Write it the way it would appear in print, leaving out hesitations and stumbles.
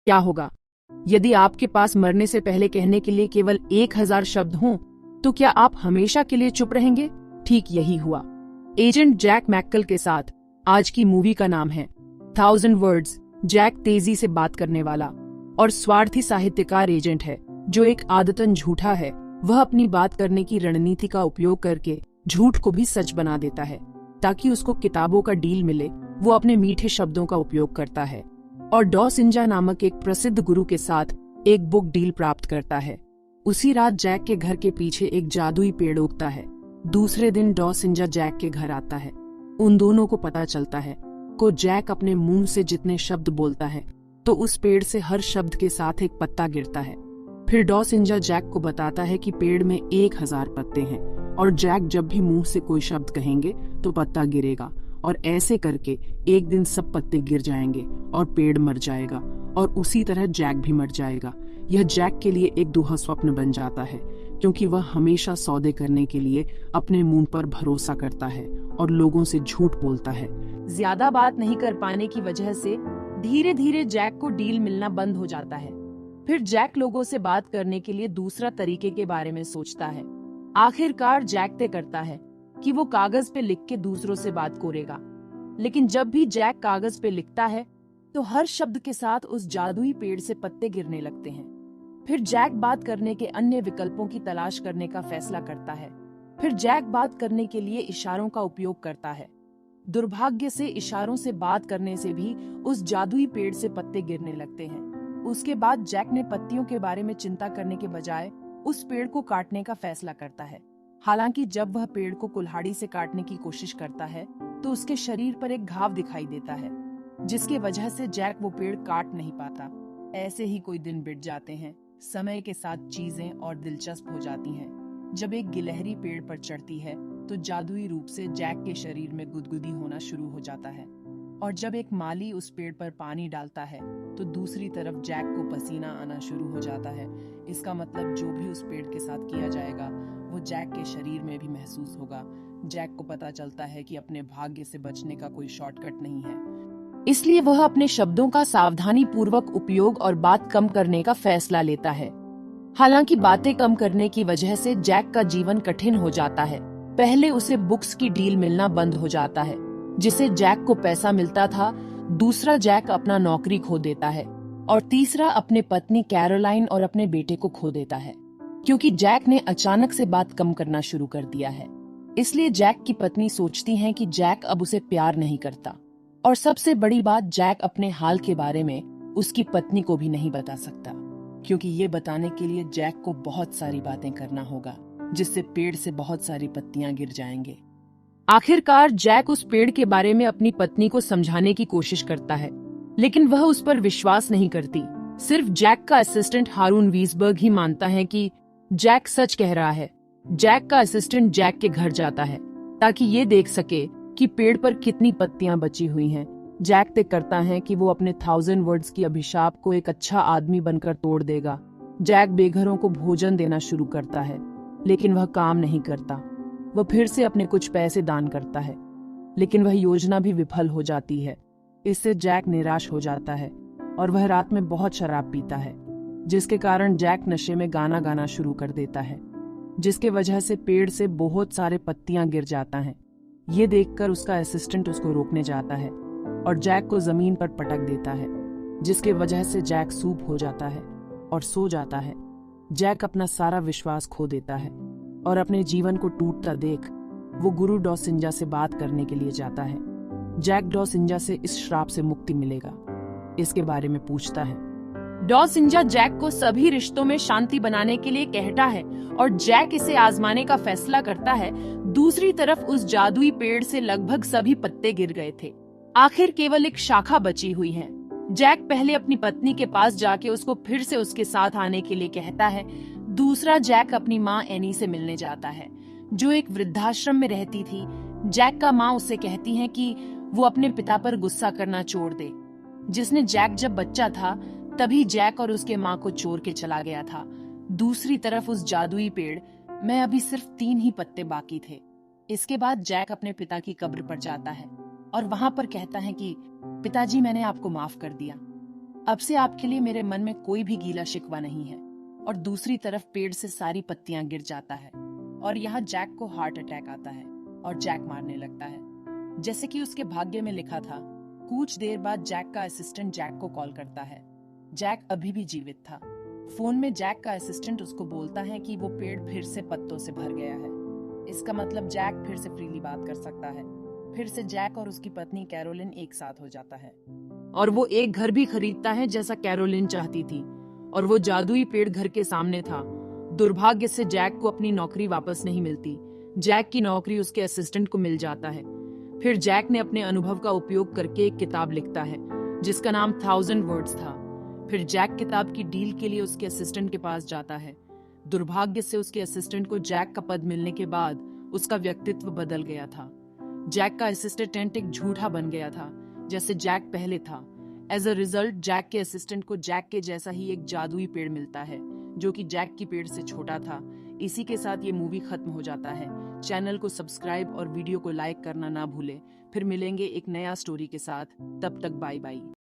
क्या होगा यदि आपके पास मरने से पहले कहने के लिए केवल 1000 शब्द हों? तो क्या आप हमेशा के लिए चुप रहेंगे? ठीक यही हुआ एजेंट जैक मैकल के साथ। आज की मूवी का नाम है 1000 वर्ड्स। जैक तेजी से बात करने वाला और स्वार्थी साहित्यकार एजेंट है जो एक आदतन झूठा है। वह अपनी बात करने की रणनीति का उपयोग करके झूठ को भी सच बना देता है ताकि उसको किताबों का डील मिले। वो अपने मीठे शब्दों का उपयोग करता है और डॉ सिंजा नामक एक प्रसिद्ध गुरु के साथ एक बुक डील प्राप्त करता है। उसी रात जैक के घर के पीछे एक जादुई पेड़ उगता है। दूसरे दिन डॉ सिंजा जैक के घर आता है। उन दोनों को पता चलता है को जैक अपने मुंह से जितने शब्द बोलता है तो उस पेड़ से हर शब्द के साथ एक पत्ता गिरता है। फिर डॉ सिंजा जैक को बताता है कि पेड़ में 1000 पत्ते हैं और जैक जब भी मुंह से कोई शब्द कहेंगे तो पत्ता गिरेगा और ऐसे करके एक दिन सब पत्ते गिर जाएंगे और पेड़ मर जाएगा और उसी तरह जैक भी मर जाएगा। यह जैक के लिए एक दुहा स्वप्न बन जाता है क्योंकि वह हमेशा सौदे करने के लिए अपने मुंह पर भरोसा करता है और लोगों से झूठ बोलता है। ज्यादा बात नहीं कर पाने की वजह से धीरे धीरे जैक को डील मिलना बंद हो जाता है। फिर जैक लोगों से बात करने के लिए दूसरा तरीके के बारे में सोचता है। आखिरकार जैक तय करता है कि वो कागज पे लिख के दूसरों से बात करेगा। लेकिन जब भी जैक कागज पे लिखता है तो हर शब्द के साथ उस जादुई पेड़ से पत्ते गिरने लगते हैं। फिर जैक बात करने के अन्य विकल्पों की तलाश करने का फैसला करता है। फिर जैक बात करने के लिए इशारों का उपयोग करता है। दुर्भाग्य से इशारों से बात करने से भी उस जादुई पेड़ से पत्ते गिरने लगते हैं। उसके बाद जैक ने पत्तियों के बारे में चिंता करने के बजाय उस पेड़ को काटने का फैसला करता है। हालांकि जब वह पेड़ को कुल्हाड़ी से काटने की कोशिश करता है तो उसके शरीर पर एक घाव दिखाई देता है जिसकी वजह से जैक वो पेड़ काट नहीं पाता। ऐसे ही कोई दिन बीत जाते हैं। समय के साथ चीजें और दिलचस्प हो जाती हैं। जब एक गिलहरी पेड़ पर चढ़ती है तो जादुई रूप से जैक के शरीर में गुदगुदी होना शुरू हो जाता है और जब एक माली उस पेड़ पर पानी डालता है तो दूसरी तरफ जैक को पसीना आना शुरू हो जाता है। इसका मतलब जो भी उस पेड़ के साथ किया जाएगा वो जैक के शरीर में भी महसूस होगा। जैक को पता चलता है कि अपने भाग्य से बचने का कोई शॉर्टकट नहीं है, इसलिए वह अपने शब्दों का सावधानी पूर्वक उपयोग और बात कम करने का फैसला लेता है। हालांकि बातें कम करने की वजह से जैक का जीवन कठिन हो जाता है। पहले उसे बुक्स की डील मिलना बंद हो जाता है जिससे जैक को पैसा मिलता था। दूसरा, जैक अपना नौकरी खो देता है और तीसरा, अपने पत्नी कैरोलाइन और अपने बेटे को खो देता है क्योंकि जैक ने अचानक से बात कम करना शुरू कर दिया है। इसलिए जैक की पत्नी सोचती है कि जैक अब उसे प्यार नहीं करता और सबसे बड़ी बात, जैक अपने हाल के बारे में उसकी पत्नी को भी नहीं बता सकता क्योंकि ये बताने के लिए जैक को बहुत सारी बातें करना होगा जिससे पेड़ से बहुत सारी पत्तियां गिर जाएंगे। आखिरकार जैक उस पेड़ के बारे में अपनी पत्नी को समझाने की कोशिश करता है लेकिन वह उस पर विश्वास नहीं करती। सिर्फ जैक का असिस्टेंट हारून वीसबर्ग ही मानता है कि जैक सच कह रहा है। जैक का असिस्टेंट जैक के घर जाता है ताकि ये देख सके कि पेड़ पर कितनी पत्तियां बची हुई हैं। जैक तय करता है कि वो अपने 1000 वर्ड्स की अभिशाप को एक अच्छा आदमी बनकर तोड़ देगा। जैक बेघरों को भोजन देना शुरू करता है लेकिन वह काम नहीं करता। वह फिर से अपने कुछ पैसे दान करता है लेकिन वह योजना भी विफल हो जाती है। इससे जैक निराश हो जाता है और वह रात में बहुत शराब पीता है जिसके कारण जैक नशे में गाना गाना शुरू कर देता है जिसके वजह से पेड़ से बहुत सारे पत्तियां गिर जाता है। ये देखकर उसका असिस्टेंट उसको रोकने जाता है और जैक को जमीन पर पटक देता है जिसके वजह से जैक सूप हो जाता है और सो जाता है। जैक अपना सारा विश्वास खो देता है और अपने जीवन को टूटता देख वो गुरु डॉ सिंजा से बात करने के लिए जाता है। जैक डॉ सिंजा से इस श्राप से मुक्ति मिलेगा इसके बारे में पूछता है। डॉ सिंजा जैक को सभी रिश्तों में शांति बनाने के लिए कहता है और जैक इसे आजमाने का फैसला करता है। दूसरी तरफ उस जादुई पेड़ से लगभग सभी पत्ते गिर गए थे। आखिर केवल एक शाखा बची हुई है। जैक पहले अपनी पत्नी के पास जाके उसको फिर से उसके साथ आने के लिए कहता है। दूसरा, जैक अपनी माँ एनी से मिलने जाता है जो एक वृद्धाश्रम में रहती थी। जैक का माँ उससे कहती है कि वो अपने पिता पर गुस्सा करना छोड़ दे जिसने जैक जब बच्चा था तभी जैक और उसके माँ को चोर के चला गया था। दूसरी तरफ उस जादुई पेड़ में अभी सिर्फ 3 ही पत्ते बाकी थे। इसके बाद जैक अपने पिता की कब्र पर जाता है और वहां पर कहता है कि पिताजी, मैंने आपको माफ कर दिया। अब से आपके लिए मेरे मन में कोई भी गीला शिकवा नहीं है। और दूसरी तरफ पेड़ से सारी पत्तियां गिर जाता है और यहाँ जैक को हार्ट अटैक आता है और जैक मारने लगता है, जैसे कि उसके भाग्य में लिखा था। कुछ देर बाद जैक का असिस्टेंट जैक को कॉल करता है। जैक अभी भी जीवित था। फोन में जैक का असिस्टेंट उसको बोलता है कि वो पेड़ फिर से पत्तों से भर गया है। इसका मतलब जैक फिर से फ्रीली बात कर सकता है। फिर से जैक और उसकी पत्नी कैरोलिन एक साथ हो जाता है और वो एक घर भी खरीदता है जैसा कैरोलिन चाहती थी, और वो जादुई पेड़ घर के सामने था। दुर्भाग्य से जैक को अपनी नौकरी वापस नहीं मिलती। जैक की नौकरी उसके असिस्टेंट को मिल जाता है। फिर जैक ने अपने अनुभव का उपयोग करके एक किताब लिखता है जिसका नाम 1000 वर्ड्स था। फिर जैक किताब की डील के लिए उसके असिस्टेंट के पास जाता है। दुर्भाग्य से उसके असिस्टेंट को जैक का पद मिलने के बाद उसका व्यक्तित्व बदल गया था। जैक का असिस्टेंट एक झूठा बन गया था, जैसे जैक पहले था। एज अ रिजल्ट जैक के असिस्टेंट को जैक के जैसा ही एक जादुई पेड़ मिलता है जो कि जैक की पेड़ से छोटा था। इसी के साथ ये मूवी खत्म हो जाता है। चैनल को सब्सक्राइब और वीडियो को लाइक करना ना भूले। फिर मिलेंगे एक नया स्टोरी के साथ। तब तक बाय बाय।